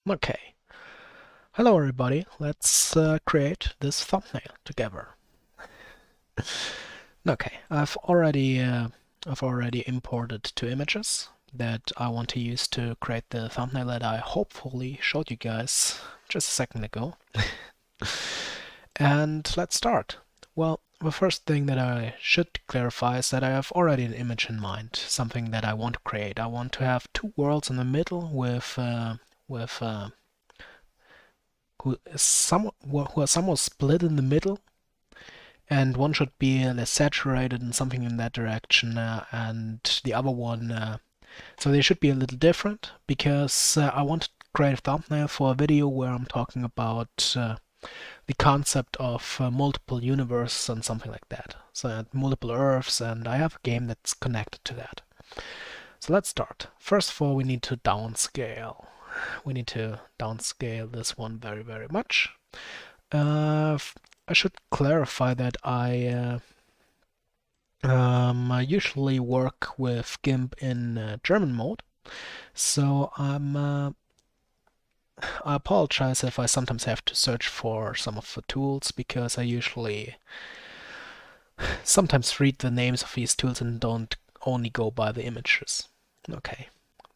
Okay. Hello everybody. Let's create this thumbnail together. Okay, I've already imported two images that I want to use to create the thumbnail that I hopefully showed you guys just a second ago. And let's start. Well, the first thing that I should clarify is that I have already an image in mind, something that I want to create. I want to have two worlds in the middle with who are somewhat split in the middle, and one should be less saturated and something in that direction, and the other one. So they should be a little different because I want to create a thumbnail for a video where I'm talking about the concept of multiple universes and something like that. So multiple Earths, and I have a game that's connected to that. So let's start. First of all, we need to downscale. We need to downscale this one very, very much. I should clarify that I usually work with GIMP in German mode, so I apologize if I sometimes have to search for some of the tools because I usually sometimes read the names of these tools and don't only go by the images. Okay.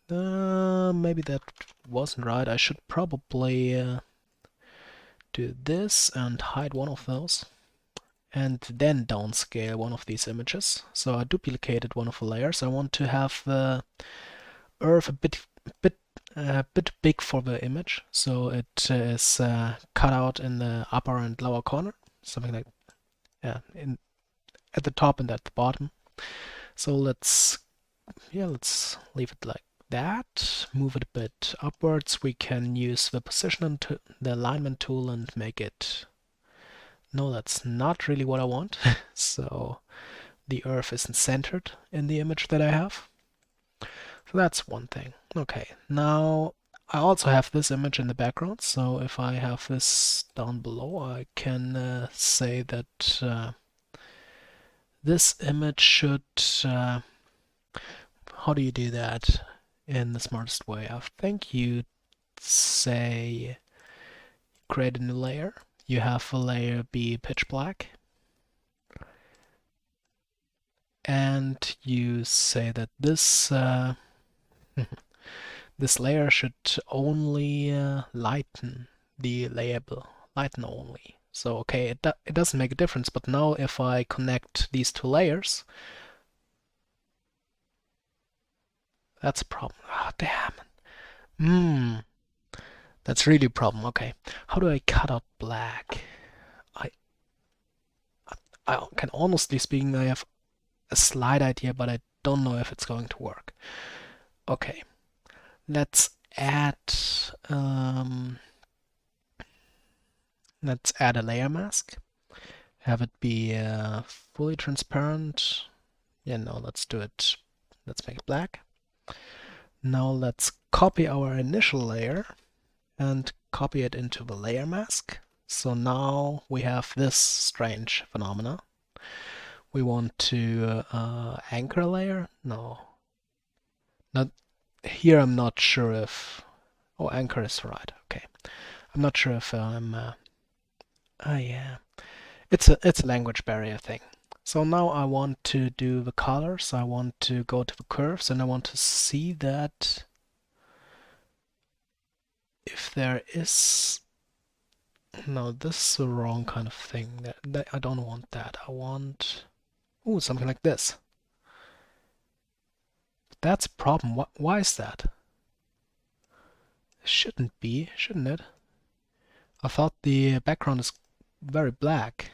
Maybe that wasn't right. I should probably do this and hide one of those, and then downscale one of these images. So I duplicated one of the layers. I want to have the Earth a bit big for the image, so it is cut out in the upper and lower corner, something like in at the top and at the bottom. So let's leave it like that. Move it a bit upwards. We can use the position and the alignment tool and make it. No, that's not really what I want. So the Earth isn't centered in the image that I have. So that's one thing. Okay, now I also have this image in the background, so if I have this down below, I can say that this image should... how do you do that in the smartest way? I think you say create a new layer. You have the layer be pitch black, and you say that this this layer should only lighten the label, lighten only. So okay, it doesn't make a difference, but now if I connect these two layers, that's a problem. Ah, damn. Hmm, that's really a problem. Okay, how do I cut out black? I, I can honestly speaking, I have a slight idea, but I don't know if it's going to work. Okay, let's add um, let's add a layer mask. Have it be fully transparent. Yeah, no, let's do it. Let's make it black. Now let's copy our initial layer and copy it into the layer mask. So now we have this strange phenomena. We want to anchor a layer. No, not here. I'm not sure if... Oh, anchor is right. Okay. I'm not sure if I'm... Oh, yeah. It's a language barrier thing. So now I want to do the colors. I want to go to the curves, and I want to see that if there is... No, this is the wrong kind of thing. I don't want that. I want... Ooh, something like this. That's a problem. Why is that? It shouldn't be, shouldn't it? I thought the background is very black.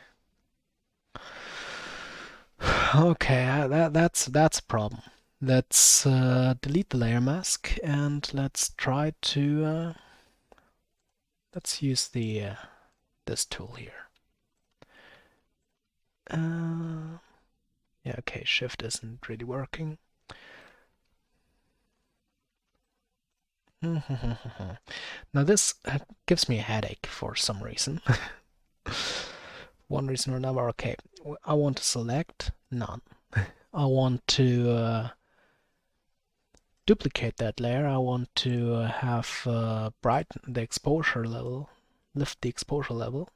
Okay, that's a problem. Let's delete the layer mask and let's try to let's use the this tool here. Yeah, okay, shift isn't really working. Now this gives me a headache for some reason. One reason or another. Okay, I want to select none. I want to duplicate that layer, I want to have brighten the exposure level, lift the exposure level.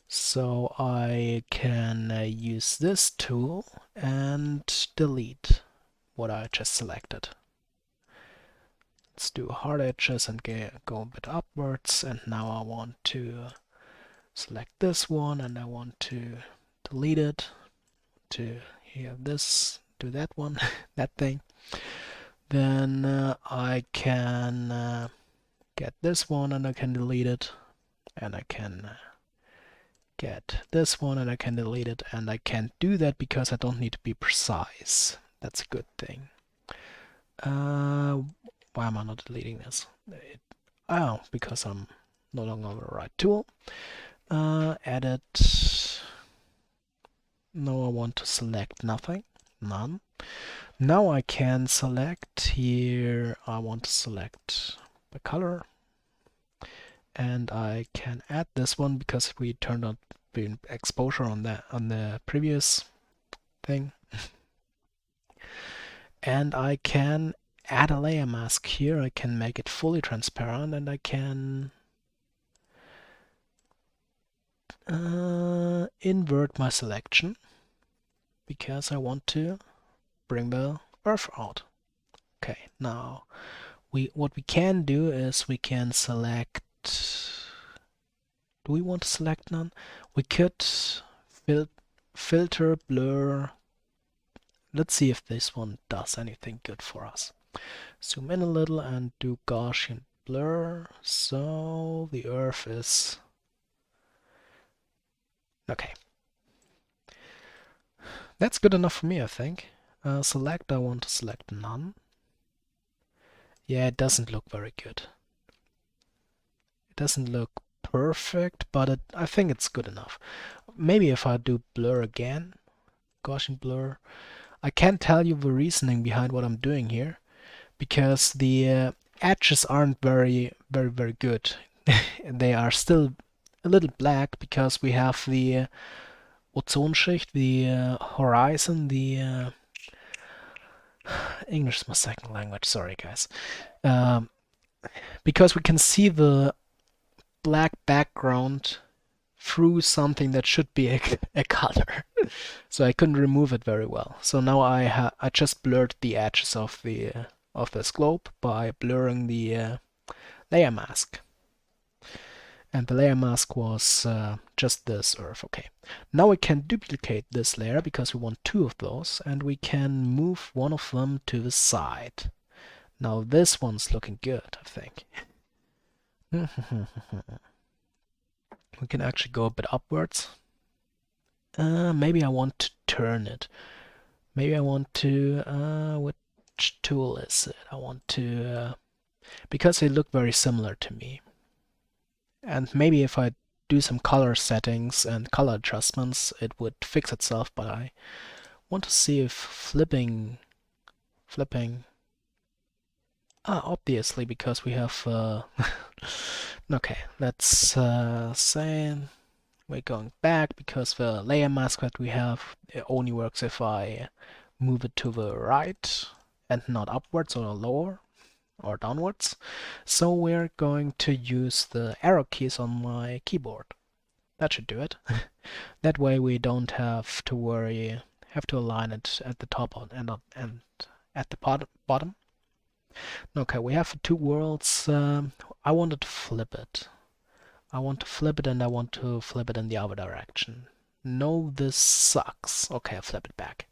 So I can use this tool and delete what I just selected. Let's do hard edges and go a bit upwards, and now I want to select this one and I want to delete it, to here this, do that one, that thing. Then I can get this one and I can delete it, and I can get this one and I can delete it, and I can't do that because I don't need to be precise. That's a good thing. Why am I not deleting this? Oh, because I'm no longer on the right tool. Edit. No, I want to select nothing, none. Now I can select here, I want to select the color, and I can add this one because we turned on the exposure on the previous thing. And I can add a layer mask here. I can make it fully transparent, and I can invert my selection because I want to bring the earth out. Okay, now what we can do is we can select. Do we want to select none? We could filter, blur. Let's see if this one does anything good for us. Zoom in a little and do Gaussian blur. So the earth is okay. That's good enough for me, I think. Select, I want to select none. Yeah, it doesn't look very good. It doesn't look perfect, but I think it's good enough. Maybe if I do blur again, Gaussian blur, I can't tell you the reasoning behind what I'm doing here, because the edges aren't very good. They are still a little black because we have the Ozonschicht, the horizon, the English is my second language, sorry guys. Because we can see the black background through something that should be a color. So I couldn't remove it very well. So now I just blurred the edges of this globe by blurring the layer mask. And the layer mask was just this earth. Okay. Now we can duplicate this layer because we want two of those, and we can move one of them to the side. Now this one's looking good, I think. We can actually go a bit upwards. Maybe I want to turn it. Maybe I want to, which tool is it? I want to, because they look very similar to me. And maybe if I do some color settings and color adjustments, it would fix itself, but I want to see if flipping, obviously, because we have, okay, let's say we're going back because the layer mask that we have only works if I move it to the right and not upwards or lower or downwards. So we're going to use the arrow keys on my keyboard. That should do it. That way we don't have to worry, have to align it at the top and at the bottom. Okay, we have two worlds. I wanted to flip it. I want to flip it, and I want to flip it in the other direction. No, this sucks. Okay, I flip it back.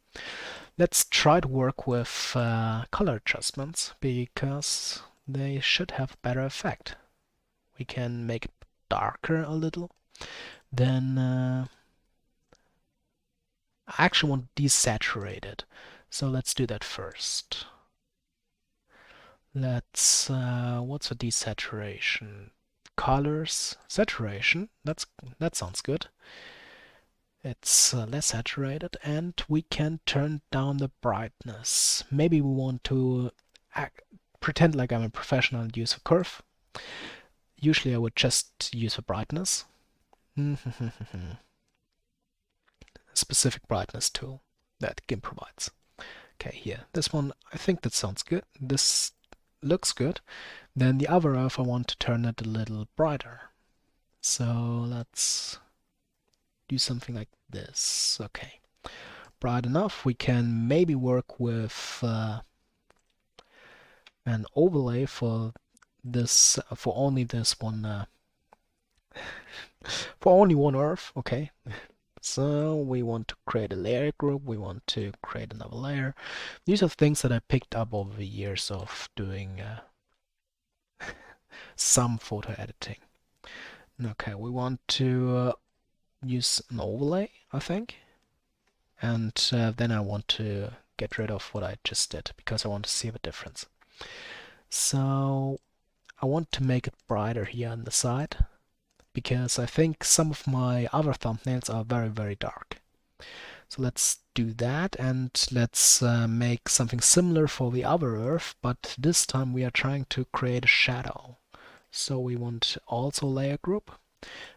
Let's try to work with color adjustments because they should have better effect. We can make it darker a little. Then I actually want to desaturate it. So let's do that first. Let's what's a desaturation? Colors saturation. That sounds good. It's less saturated, and we can turn down the brightness. Maybe we want to pretend like I'm a professional and use a curve. Usually I would just use a brightness. A specific brightness tool that GIMP provides. Okay, here. This one, I think that sounds good. This looks good. Then the other Earth, I want to turn it a little brighter. So let's do something like this. Okay. Bright enough. We can maybe work with an overlay for this, for only this one, for only one Earth. Okay. So we want to create a layer group, we want to create another layer. These are things that I picked up over the years of doing some photo editing. Okay, we want to use an overlay, I think. And then I want to get rid of what I just did because I want to see the difference. So I want to make it brighter here on the side because I think some of my other thumbnails are very, very dark. So let's do that, and let's make something similar for the other Earth, but this time we are trying to create a shadow. So we want also layer group,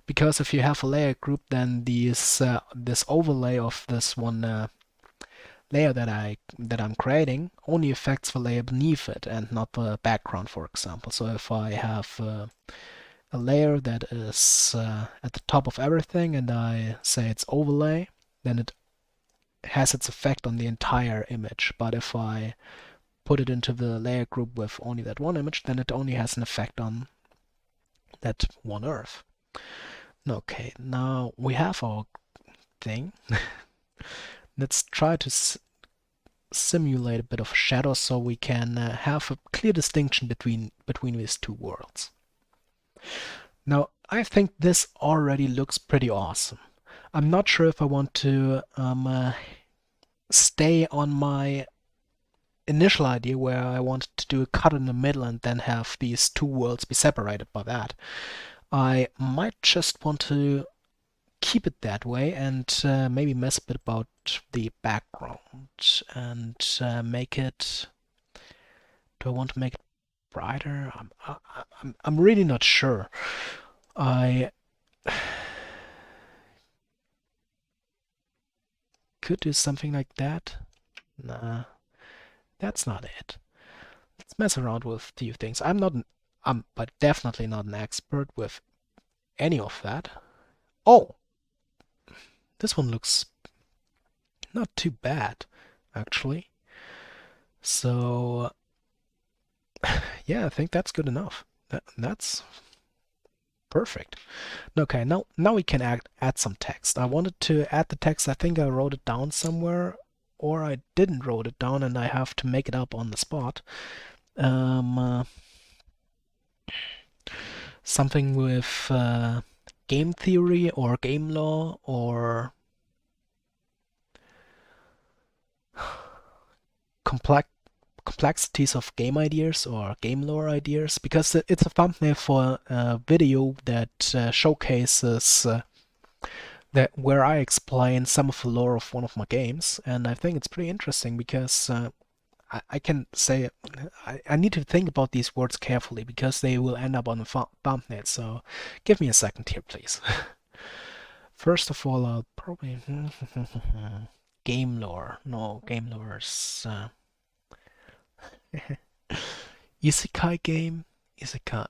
because if you have a layer group, then this overlay of this one layer that I'm creating only affects the layer beneath it and not the background, for example. So if I have a layer that is at the top of everything and I say it's overlay, then it has its effect on the entire image. But if I put it into the layer group with only that one image, then it only has an effect on that one Earth. Okay, now we have our thing. Let's try to simulate a bit of shadow so we can have a clear distinction between these two worlds. Now, I think this already looks pretty awesome. I'm not sure if I want to stay on my initial idea where I wanted to do a cut in the middle and then have these two worlds be separated by that. I might just want to keep it that way and maybe mess a bit about the background and make it. Do I want to make it brighter? I'm really not sure. I could do something like that. Nah, that's not it. Let's mess around with a few things. I'm but definitely not an expert with any of that. Oh, this one looks not too bad, actually. So, yeah, I think that's good enough. That's perfect. Okay, now we can add some text. I wanted to add the text. I think I wrote it down somewhere, or I didn't wrote it down, and I have to make it up on the spot. Something with game theory or game law or complexities of game ideas or game lore ideas, because it's a thumbnail for a video that showcases that where I explain some of the lore of one of my games, and I think it's pretty interesting because I can say I need to think about these words carefully because they will end up on the thumbnail. So give me a second here, please. First of all, I'll probably game lore. No, game lore is isekai game. Isekai.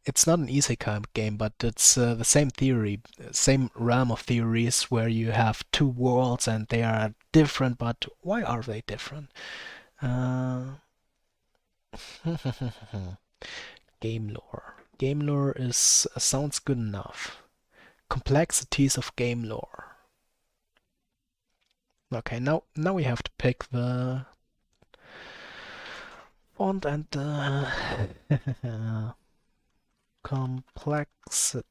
It's not an isekai game, but it's the same theory, same realm of theories where you have two worlds and they are different. But why are they different? Game lore. Game lore is sounds good enough. Complexities of game lore. Okay, now we have to pick the font and the complexity.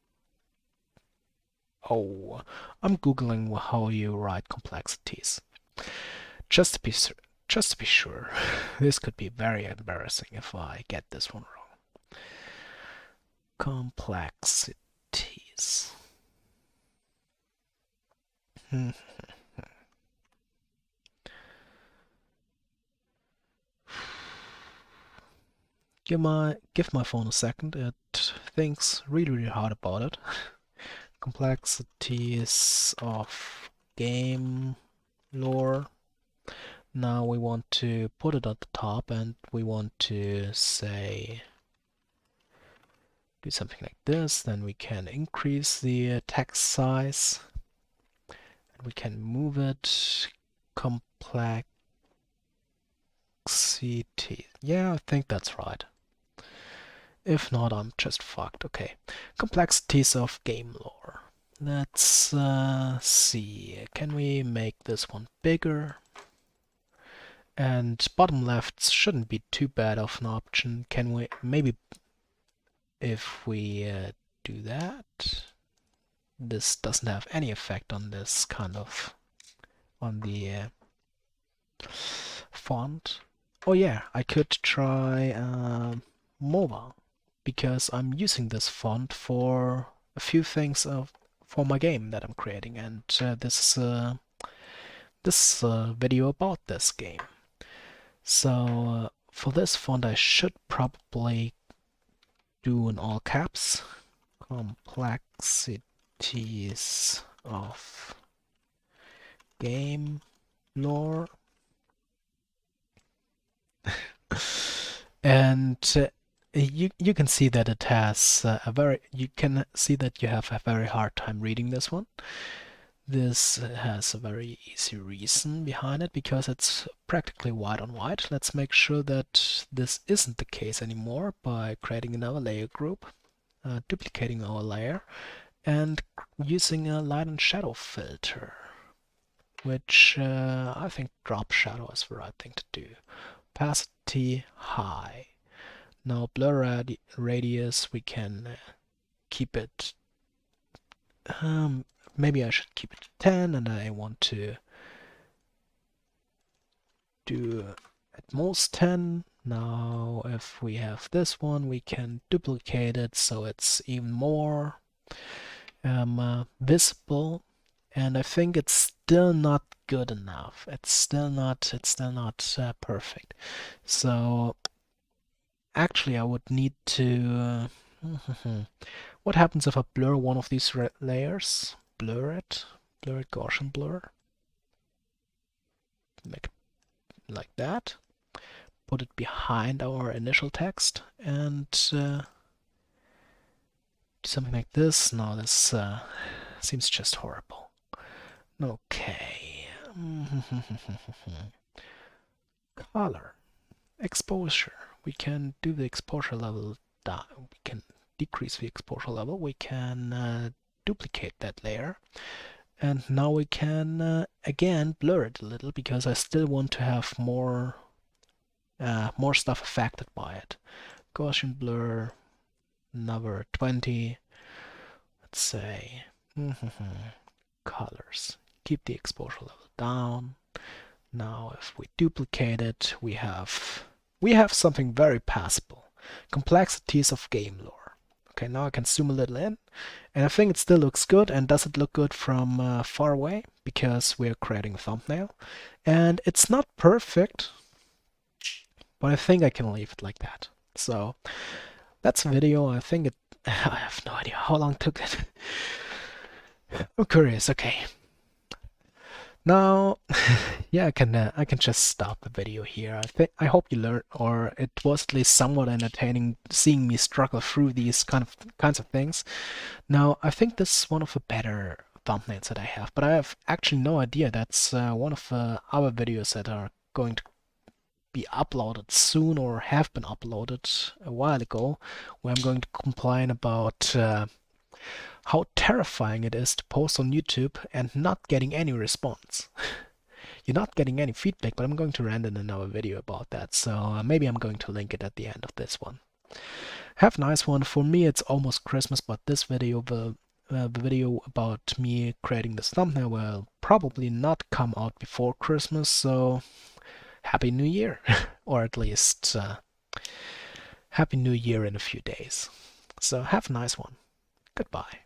Oh, I'm googling how you write complexities. Just to be sure. This could be very embarrassing if I get this one wrong. Complexities. Give my phone a second. It thinks really hard about it. Complexities of game lore. Now we want to put it at the top, and we want to say do something like this. Then we can increase the text size, and we can move it. Complexity. Yeah, I think that's right. If not, I'm just fucked. Okay. Complexities of game lore. Let's see. Can we make this one bigger? And bottom left shouldn't be too bad of an option. Can we maybe, if we do that, this doesn't have any effect on this kind of, on the font. Oh yeah, I could try mobile, because I'm using this font for a few things for my game that I'm creating, and this video about this game. So for this font I should probably do in all caps. Complexities of game lore. And you can see that it has you can see that you have a very hard time reading this one. This has a very easy reason behind it, because it's practically white on white. Let's make sure that this isn't the case anymore by creating another layer group, duplicating our layer, and using a light and shadow filter, which I think drop shadow is the right thing to do. Opacity high. Now blur radius, we can keep it, maybe I should keep it to 10, and I want to do at most 10. Now if we have this one, we can duplicate it so it's even more visible, and I think it's still not good enough. It's still not perfect. So actually I would need to what happens if I blur one of these layers? Blur it, Gaussian blur. Make it like that. Put it behind our initial text and do something like this. No, this seems just horrible. Okay. Color. Exposure. We can do the exposure level down. We can decrease the exposure level. We can duplicate that layer. And now we can again blur it a little, because I still want to have more stuff affected by it. Gaussian blur, number 20. Let's say colors. Keep the exposure level down. Now if we duplicate it, we have something very passable. Complexities of game lore. Okay, now I can zoom a little in, and I think it still looks good. And does it look good from far away? Because we're creating a thumbnail. And it's not perfect, but I think I can leave it like that. So that's the video. I think it, I have no idea how long it took it. I'm curious. Okay. Now, yeah, I can just stop the video here. I hope you learned, or it was at least somewhat entertaining seeing me struggle through these kinds of things. Now, I think this is one of the better thumbnails that I have, but I have actually no idea. That's one of the other videos that are going to be uploaded soon, or have been uploaded a while ago, where I'm going to complain about how terrifying it is to post on YouTube and not getting any response. You're not getting any feedback, but I'm going to rant in another video about that, so maybe I'm going to link it at the end of this one. Have a nice one. For me it's almost Christmas, but this video, the video about me creating this thumbnail, will probably not come out before Christmas, so Happy New Year! Or at least Happy New Year in a few days. So have a nice one. Goodbye.